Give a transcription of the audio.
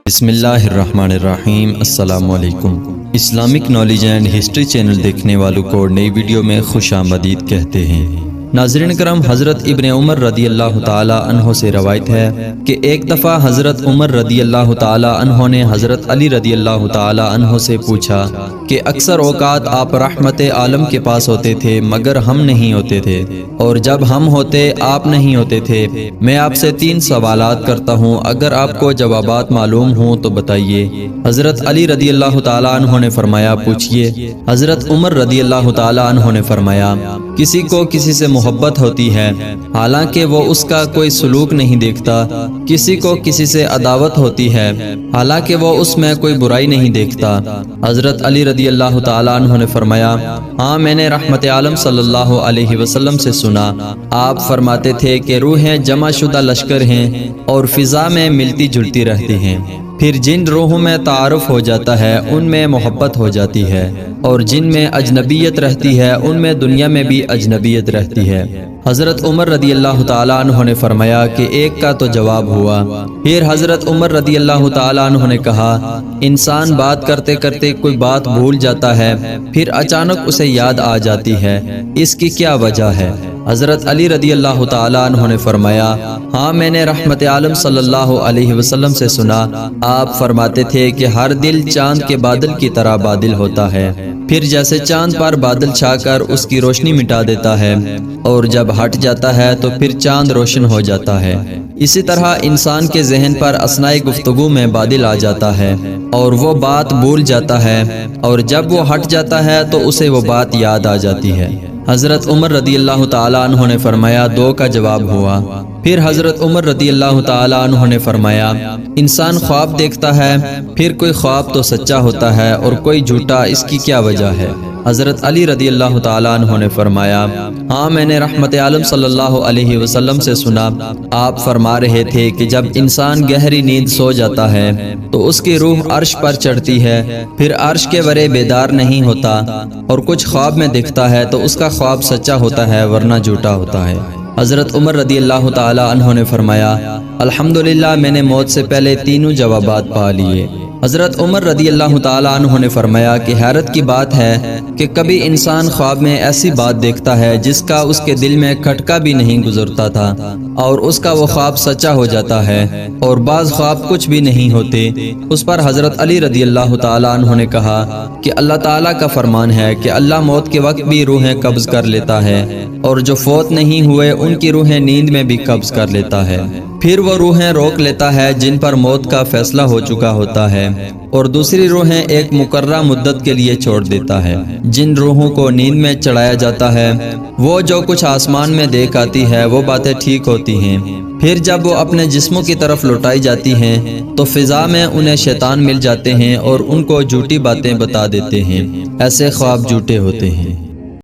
بسم اللہ الرحمن الرحیم۔ السلام علیکم۔ Islamic knowledge and history channel دیکھنے والوں کو نئی ویڈیو میں خوش آمدید کہتے ہیں۔ ناظرین کرام، حضرت ابن عمر رضی اللہ تعالی عنہ سے روایت ہے کہ ایک دفعہ حضرت عمر رضی اللہ تعالی عنہ نے حضرت علی رضی اللہ تعالی عنہ سے پوچھا کہ اکثر اوقات آپ رحمت عالم کے پاس ہوتے تھے مگر ہم نہیں ہوتے تھے، اور جب ہم ہوتے آپ نہیں ہوتے تھے۔ میں آپ سے 3 سوالات کرتا ہوں، اگر آپ کو جوابات معلوم ہوں تو بتائیے۔ حضرت علی رضی اللہ تعالی عنہ نے فرمایا پوچھئے۔ حضرت عمر رضی اللہ تعالی عنہ نے فرمایا کسی کو کسی سے محبت ہوتی ہے حالانکہ وہ اس کا کوئی سلوک نہیں دیکھتا، کسی کو کسی سے عداوت ہوتی ہے حالانکہ وہ اس میں کوئی برائی نہیں دیکھتا۔ حضرت علی رضی اللہ تعالی عنہ نے فرمایا ہاں، میں نے رحمت عالم صلی اللہ علیہ وسلم سے سنا، آپ فرماتے تھے کہ روحیں جمع شدہ لشکر ہیں اور فضا میں ملتی جلتی رہتی ہیں، پھر جن روحوں میں تعارف ہو جاتا ہے ان میں محبت ہو جاتی ہے، اور جن میں اجنبیت رہتی ہے ان میں دنیا میں بھی اجنبیت رہتی ہے۔ حضرت عمر رضی اللہ تعالی عنہ نے فرمایا کہ ایک کا تو جواب ہوا۔ پھر حضرت عمر رضی اللہ تعالی عنہ نے کہا انسان بات کرتے کرتے کوئی بات بھول جاتا ہے، پھر اچانک اسے یاد آ جاتی ہے، اس کی کیا وجہ ہے؟ حضرت علی رضی اللہ تعالی عنہ نے فرمایا ہاں، میں نے رحمت عالم صلی اللہ علیہ وسلم سے سنا، آپ فرماتے تھے کہ ہر دل چاند کے بادل کی طرح بادل ہوتا ہے، پھر جیسے چاند پر بادل چھا کر اس کی روشنی مٹا دیتا ہے اور جب ہٹ جاتا ہے تو پھر چاند روشن ہو جاتا ہے، اسی طرح انسان کے ذہن پر اثناء گفتگو میں بادل آ جاتا ہے اور وہ بات بھول جاتا ہے، اور جب وہ ہٹ جاتا ہے تو اسے وہ بات یاد آ جاتی ہے۔ حضرت عمر رضی اللہ تعالی عنہ نے فرمایا 2 کا جواب ہوا۔ پھر حضرت عمر رضی اللہ تعالی عنہ نے فرمایا انسان خواب دیکھتا ہے، پھر کوئی خواب تو سچا ہوتا ہے اور کوئی جھوٹا، اس کی کیا وجہ ہے؟ حضرت علی رضی اللہ تعالی عنہ نے فرمایا ہاں، میں نے رحمت عالم صلی اللہ علیہ وسلم سے سنا، آپ فرما رہے تھے کہ جب انسان گہری نیند سو جاتا ہے تو اس کی روح عرش پر چڑھتی ہے، پھر عرش کے ورے بیدار نہیں ہوتا، اور کچھ خواب میں دیکھتا ہے تو اس کا خواب سچا ہوتا ہے ورنہ جھوٹا ہوتا ہے۔ حضرت عمر رضی اللہ تعالی عنہ نے فرمایا الحمدللہ، میں نے موت سے پہلے 3 جوابات پا لیے۔ حضرت عمر رضی اللہ تعالی عنہ نے فرمایا کہ حیرت کی بات ہے کہ کبھی انسان خواب میں ایسی بات دیکھتا ہے جس کا اس کے دل میں کھٹکا بھی نہیں گزرتا تھا، اور اس کا وہ خواب سچا ہو جاتا ہے، اور بعض خواب کچھ بھی نہیں ہوتے۔ اس پر حضرت علی رضی اللہ تعالی عنہ نے کہا کہ اللہ تعالیٰ کا فرمان ہے کہ اللہ موت کے وقت بھی روحیں قبض کر لیتا ہے، اور جو فوت نہیں ہوئے ان کی روحیں نیند میں بھی قبض کر لیتا ہے، پھر وہ روحیں روک لیتا ہے جن پر موت کا فیصلہ ہو چکا ہوتا ہے، اور دوسری روحیں ایک مقررہ مدت کے لیے چھوڑ دیتا ہے۔ جن روحوں کو نیند میں چڑھایا جاتا ہے وہ جو کچھ آسمان میں دیکھ آتی ہے وہ باتیں ٹھیک ہوتی ہیں، پھر جب وہ اپنے جسموں کی طرف لوٹائی جاتی ہیں تو فضا میں انہیں شیطان مل جاتے ہیں اور ان کو جھوٹی باتیں بتا دیتے ہیں، ایسے خواب جھوٹے ہوتے ہیں۔